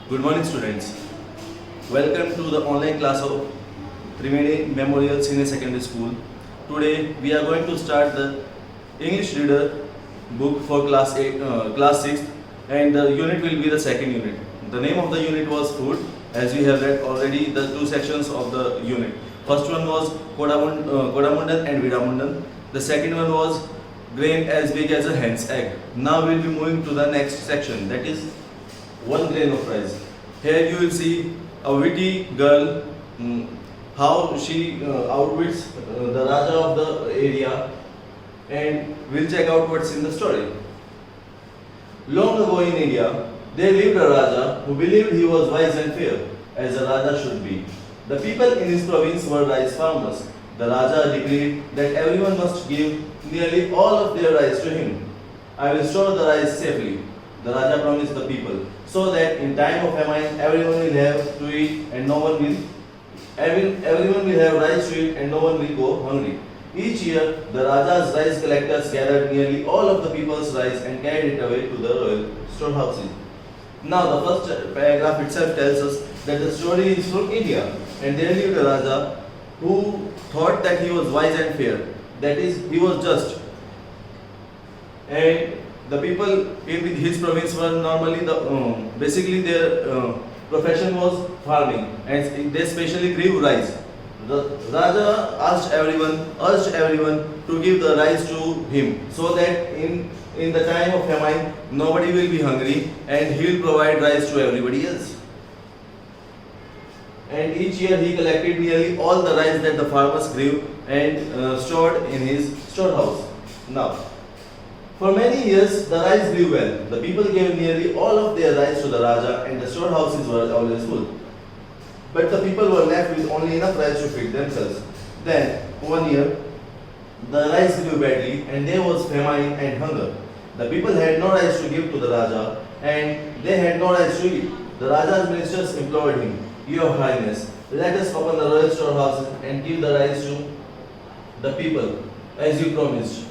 Good morning, students. Welcome to the online class of Trimedi Memorial Senior Secondary School. Today we are going to start the English Reader book for class 6, and the unit will be the second unit. The name of the unit was Food, as we have read already the two sections of the unit. First one was Kodamundan and Vidamundan. The second one was Grain as big as a hen's egg. Now we will be moving to the next section, that is one grain of rice. Here you will see a witty girl, how she outwits the Raja of the area, and we'll check out what's in the story. Long ago in India, there lived a Raja who believed he was wise and fair, as a Raja should be. The people in his province were rice farmers. The Raja decreed that everyone must give nearly all of their rice to him. I will store the rice safely, the Raja promised the people, so that in time of famine everyone will have to eat and no one will everyone will have rice to eat and no one will go hungry. Each year the Raja's rice collectors gathered nearly all of the people's rice and carried it away to the royal storehouses. Now the first paragraph itself tells us that the story is from India, and there lived a Raja who thought that he was wise and fair, that is, he was just. And the people in his province were normally basically their profession was farming, and they specially grew rice. The Raja urged everyone to give the rice to him, so that in the time of famine nobody will be hungry and he will provide rice to everybody else. And each year he collected nearly all the rice that the farmers grew and stored in his storehouse. Now, for many years the rice grew well. The people gave nearly all of their rice to the Raja and the storehouses were always full. But the people were left with only enough rice to feed themselves. Then, one year, the rice grew badly and there was famine and hunger. The people had no rice to give to the Raja and they had no rice to eat. The Raja's ministers implored him, Your Highness, let us open the royal storehouses and give the rice to the people, as you promised.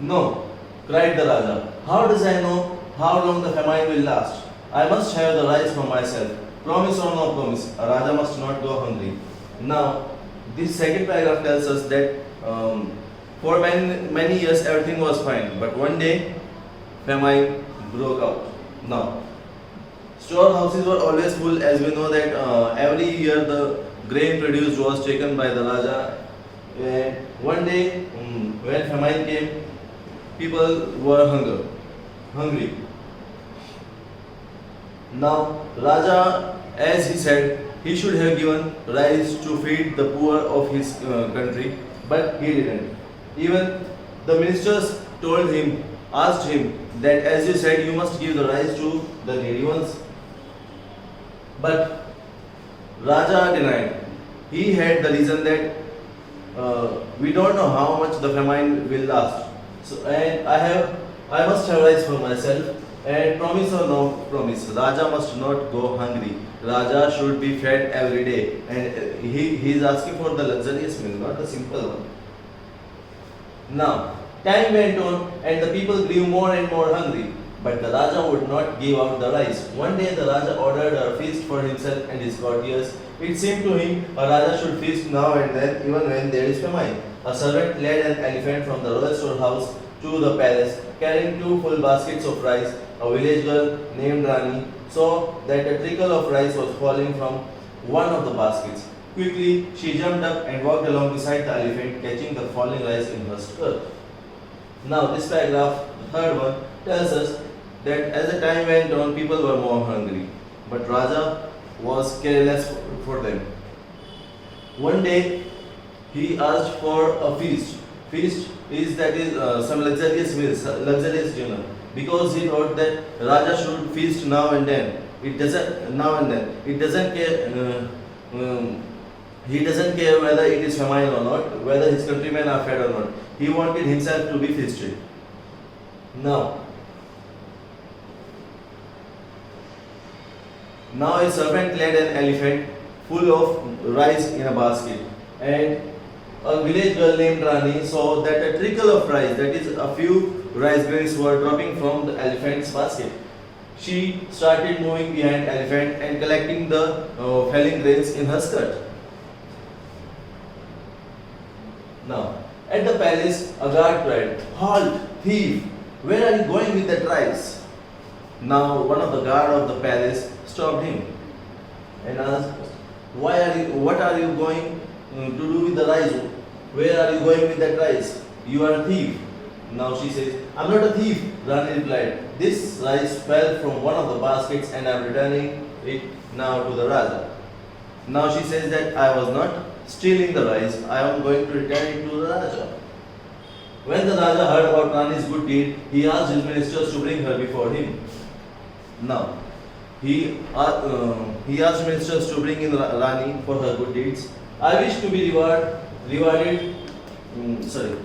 No, cried the Raja. How does I know how long the famine will last? I must have the rice for myself. Promise or no promise, a Raja must not go hungry. Now, this second paragraph tells us that for many years everything was fine, but one day famine broke out. Now, storehouses were always full, as we know that every year the grain produced was taken by the Raja. And one day, when famine came, people were hungry. Now, Raja, as he said, he should have given rice to feed the poor of his country, but he didn't. Even the ministers asked him that as you said, you must give the rice to the needy ones. But Raja denied. He had the reason that we don't know how much the famine will last. So, and I must have rice for myself. And promise or no promise, Raja must not go hungry. Raja should be fed every day, and he is asking for the luxurious meal, not the simple one. Now, time went on, and the people grew more and more hungry. But the Raja would not give out the rice. One day the Raja ordered a feast for himself and his courtiers. It seemed to him a Raja should feast now and then, even when there is famine. A servant led an elephant from the royal storehouse to the palace, carrying 2 full baskets of rice. A village girl named Rani saw that a trickle of rice was falling from one of the baskets. Quickly, she jumped up and walked along beside the elephant, catching the falling rice in her skirt. Now, this paragraph, the third one, tells us that as the time went on, people were more hungry, but Raja was careless for them. One day, he asked for a feast. Feast is some luxurious meal, luxurious dinner, because he thought that Raja should feast now and then. It doesn't care. He doesn't care whether it is famine or not, whether his countrymen are fed or not. He wanted himself to be feasted. Now a servant led an elephant full of rice in a basket, and a village girl named Rani saw that a trickle of rice, that is a few rice grains, were dropping from the elephant's basket. She started moving behind elephant and collecting the falling grains in her skirt. Now, at the palace, a guard cried, "Halt, thief! Where are you going with that rice?" Now, one of the guard of the palace stopped him and asked, What are you going to do with the rice? Where are you going with that rice? You are a thief." Now she says, "I'm not a thief," Rani replied. "This rice fell from one of the baskets and I'm returning it now to the Raja." Now she says that I was not stealing the rice, I am going to return it to the Raja. When the Raja heard about Rani's good deed, he asked his ministers to bring her before him. Now, he asked ministers to bring in Rani for her good deeds. I wish to be rewarded.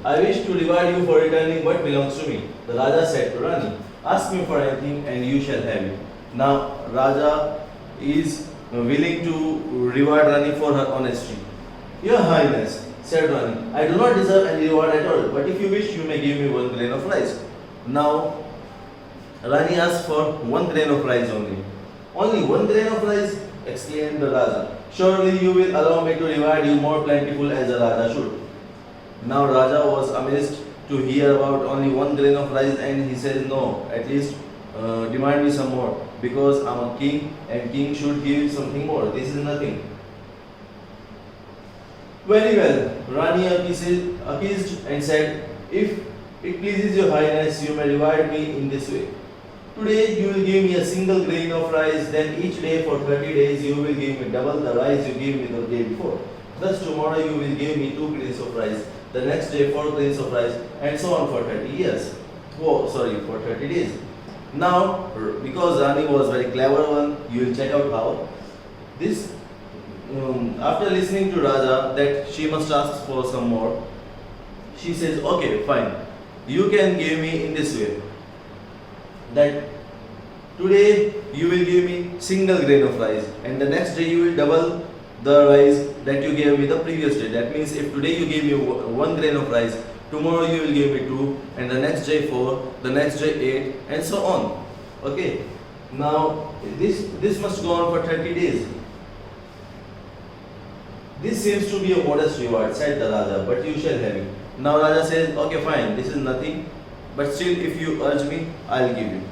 I wish to reward you for returning what belongs to me. The Raja said to Rani, "Ask me for anything and you shall have it." Now, Raja is willing to reward Rani for her honesty. "Your Highness," said Rani, "I do not deserve any reward at all, but if you wish, you may give me 1 grain of rice." Now, Rani asked for 1 grain of rice only. "Only 1 grain of rice?" exclaimed the Raja. "Surely you will allow me to reward you more plentiful as a Raja should." Now Raja was amazed to hear about only 1 grain of rice, and he said, "No, at least demand me some more, because I'm a king and king should give something more. This is nothing." "Very well," Rani appeased and said, "If it pleases your highness, you may reward me in this way. Today you will give me a single grain of rice, then each day for 30 days you will give me double the rice you gave me the day before. Thus tomorrow you will give me 2 grains of rice, the next day 4 grains of rice, and so on for 30 years. For 30 days." Now, because Rani was very clever one, you will check out how. This, after listening to Raja that she must ask for some more, she says, "Okay, fine. You can give me in this way. That today you will give me single grain of rice, and the next day you will double the rice that you gave me the previous day. That means if today you gave me 1 grain of rice, tomorrow you will give me 2, and the next day 4, the next day 8, and so on." Okay. Now this must go on for 30 days. "This seems to be a modest reward," said the Raja, "but you shall have it." Now Raja says, "Okay, fine, this is nothing, but still if you urge me, I'll give you."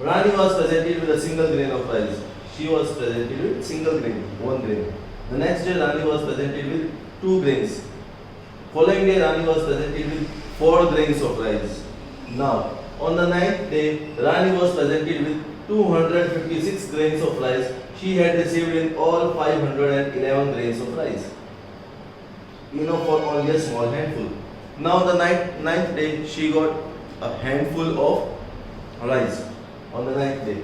Rani was presented with a single grain of rice. She was presented with single grain, 1 grain. The next day Rani was presented with 2 grains. Following day Rani was presented with 4 grains of rice. Now, on the 9th day, Rani was presented with 256 grains of rice. She had received in all 511 grains of rice, enough for only a small handful. Now the ninth day she got a handful of rice. On the 9th day,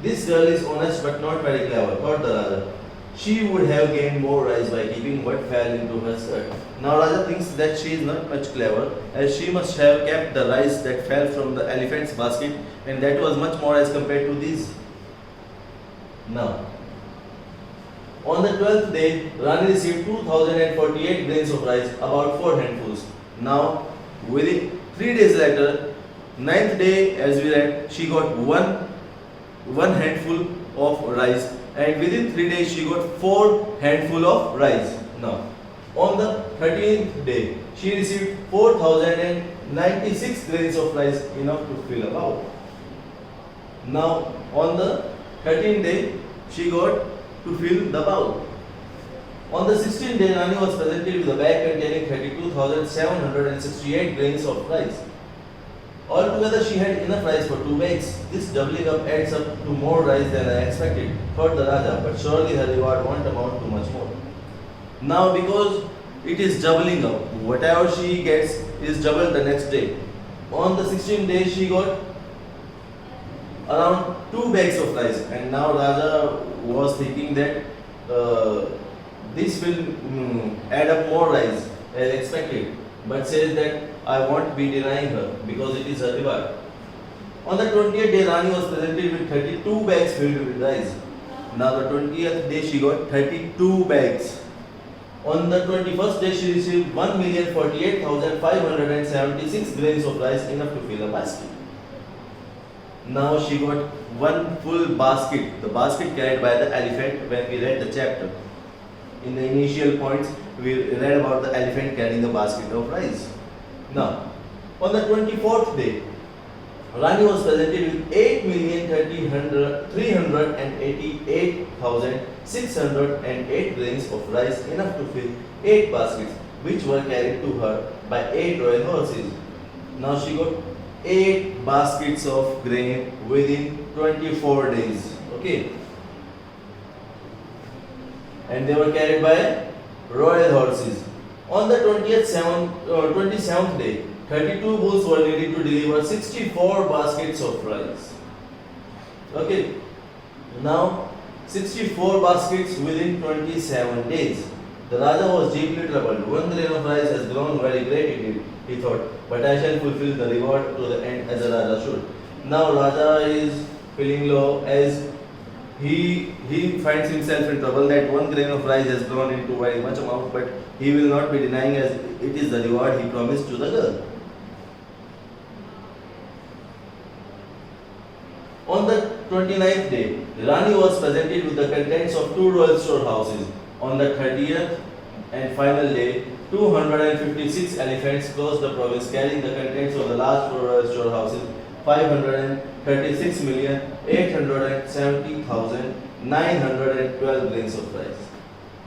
"This girl is honest but not very clever," thought the Raja. "She would have gained more rice by keeping what fell into her skirt." Now Raja thinks that she is not much clever, as she must have kept the rice that fell from the elephant's basket, and that was much more as compared to these. Now, on the 12th day, Rani received 2048 grains of rice, about 4 handfuls. Now, within 3 days later, 9th day, as we read, she got one handful of rice, and within 3 days she got 4 handful of rice. Now, on the 13th day, she received 4096 grains of rice, enough to fill a bowl. Now, on the 13th day, she got to fill the bowl. On the 16th day, Rani was presented with a bag containing 32,768 grains of rice. Altogether, she had enough rice for 2 bags. This doubling up adds up to more rice than I expected, thought the Raja, but surely her reward won't amount to much more. Now, because it is doubling up, whatever she gets is doubled the next day. On the 16th day, she got around 2 bags of rice, and now Raja was thinking that this will add up more rice as expected, but says that I won't be denying her because it is her reward. On the 20th day, Rani was presented with 32 bags filled with rice. Now the 20th day, she got 32 bags. On the 21st day, she received 1,048,576 grains of rice, enough to fill a basket. Now she got one full basket, the basket carried by the elephant when we read the chapter. In the initial points, we read about the elephant carrying the basket of rice. Now, on the 24th day, Rani was presented with 8,388,608 grains of rice, enough to fill 8 baskets, which were carried to her by 8 royal horses. Now she got 8 baskets of grain within 24 days. Okay. And they were carried by royal horses. On the 27th day, 32 bulls were needed to deliver 64 baskets of rice. Okay. Now, 64 baskets within 27 days. The Raja was deeply troubled. One grain of rice has grown very great indeed, he thought, but I shall fulfill the reward to the end as a Raja should. Now Raja is feeling low as he finds himself in trouble that one grain of rice has grown into very much amount, but he will not be denying as it is the reward he promised to the girl. On the 29th day, Rani was presented with the contents of 2 royal storehouses. On the 30th and final day, 256 elephants crossed the province carrying the contents of the last 4 royal storehouses, 536,870,912 grains of rice.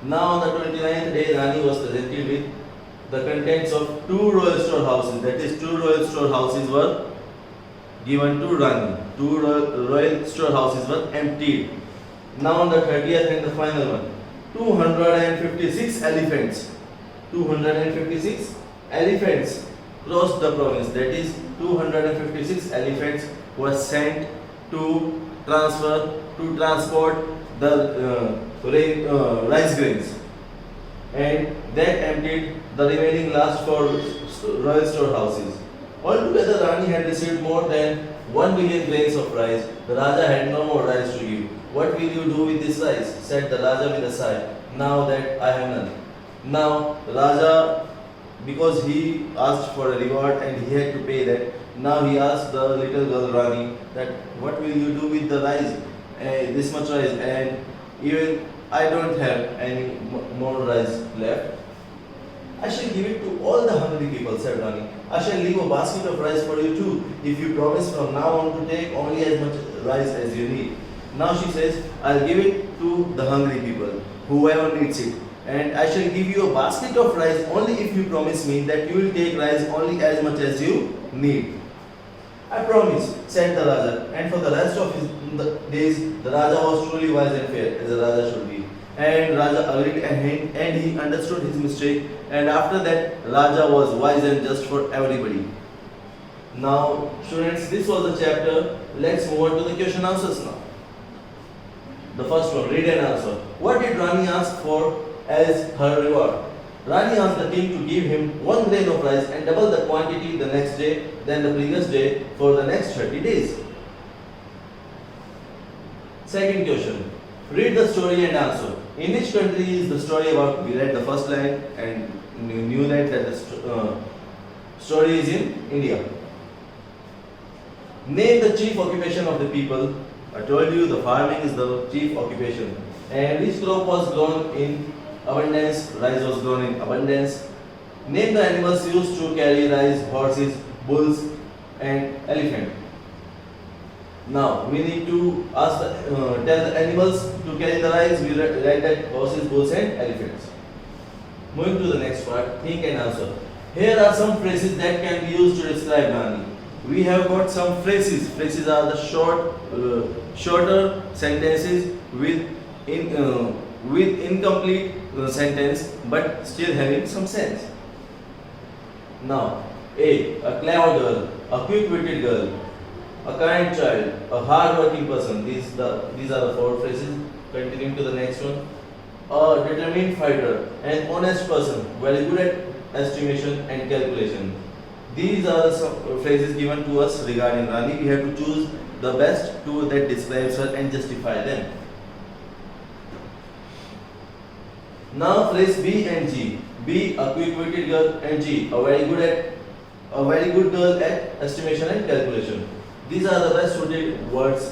Now on the 29th day, Rani was presented with the contents of 2 royal storehouses, that is 2 royal storehouses were given to Rani. 2 royal storehouses were emptied. Now on the 30th and the final one, 256 elephants crossed the province, that is 256 elephants were sent to transport the rice grains, and that emptied the remaining last 4 royal storehouses. Altogether, Rani had received more than 1 billion grains of rice. The Raja had no more rice to give. What will you do with this rice? Said the Raja with a sigh. Now that I have none. Now Raja, because he asked for a reward and he had to pay that, now he asked the little girl Rani that what will you do with the rice, this much rice, and even I don't have any more rice left. I shall give it to all the hungry people, said Rani. I shall leave a basket of rice for you too, if you promise from now on to take only as much rice as you need. Now she says, I'll give it to the hungry people, whoever needs it. And I shall give you a basket of rice only if you promise me that you will take rice only as much as you need. I promise, said the Raja. And for the rest of his days, the Raja was truly wise and fair, as a Raja should be. And Raja agreed and he understood his mistake. And after that, Raja was wise and just for everybody. Now, students, this was the chapter. Let's move on to the question answers now. The first one, read and answer. What did Rani ask for as her reward? Rani asked the king to give him 1 grain of rice and double the quantity the next day than the previous day for the next 30 days. Second question, read the story and answer. In which country is the story about? We read the first line and knew that the story is in India. Name the chief occupation of the people. I told you the farming is the chief occupation. And which crop was grown in abundance? Rice was grown in abundance. Name the animals used to carry rice: horses, bulls, and elephant. Now we need to ask tell the animals to carry the rice. We read that horses, bulls, and elephants. Moving to the next part, think and answer. Here are some phrases that can be used to describe Rani. We have got some phrases. Phrases are the shorter sentences with incomplete sentence, but still having some sense. Now, A clever girl, a quick-witted girl, a kind child, a hard-working person. These are the 4 phrases. Continuing to the next one. A determined fighter, an honest person, very good at estimation and calculation. These are some phrases given to us regarding Rani. We have to choose the best 2 that describes her and justify them. Now phrase B and G. B, a quick-witted girl, and G, a very good girl at estimation and calculation. These are the best suited words.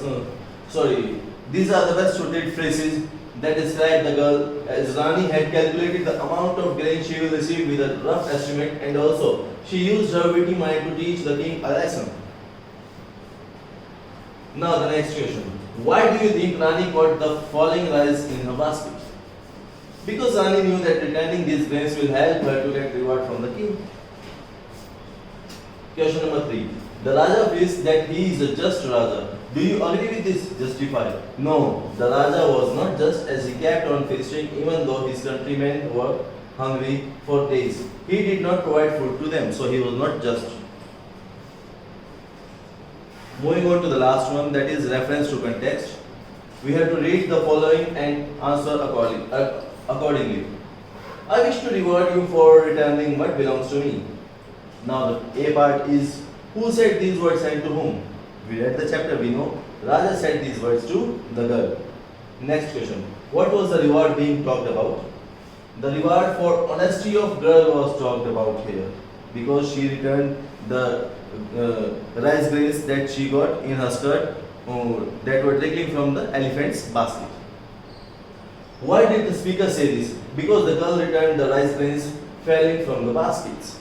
These are the best suited phrases that describe the girl, as Rani had calculated the amount of grain she will receive with a rough estimate, and also she used her witty mind to teach the king a lesson. Now the next question. Why do you think Rani caught the falling rice in her basket? Because Rani knew that returning these grains will help her to get reward from the king. Question number 3. The Raja feels that he is a just Raja. Do you agree with this? Justify. No, the Raja was not just, as he kept on feasting even though his countrymen were hungry for days. He did not provide food to them, so he was not just. Moving on to the last one, that is reference to context. We have to read the following and answer accordingly. I wish to reward you for returning what belongs to me. Now the A part is, who said these words and to whom? We read the chapter, we know. Raja said these words to the girl. Next question. What was the reward being talked about? The reward for honesty of girl was talked about here, because she returned the rice grains that she got in her skirt that were trickling from the elephant's basket. Why did the speaker say this? Because the girl returned the rice grains falling from the baskets.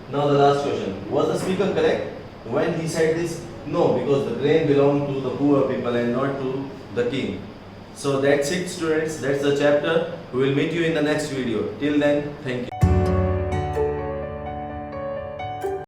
Now the last question. Was the speaker correct when he said this? No, because the grain belonged to the poor people and not to the king. So that's it, students. That's the chapter. We will meet you in the next video. Till then, thank you.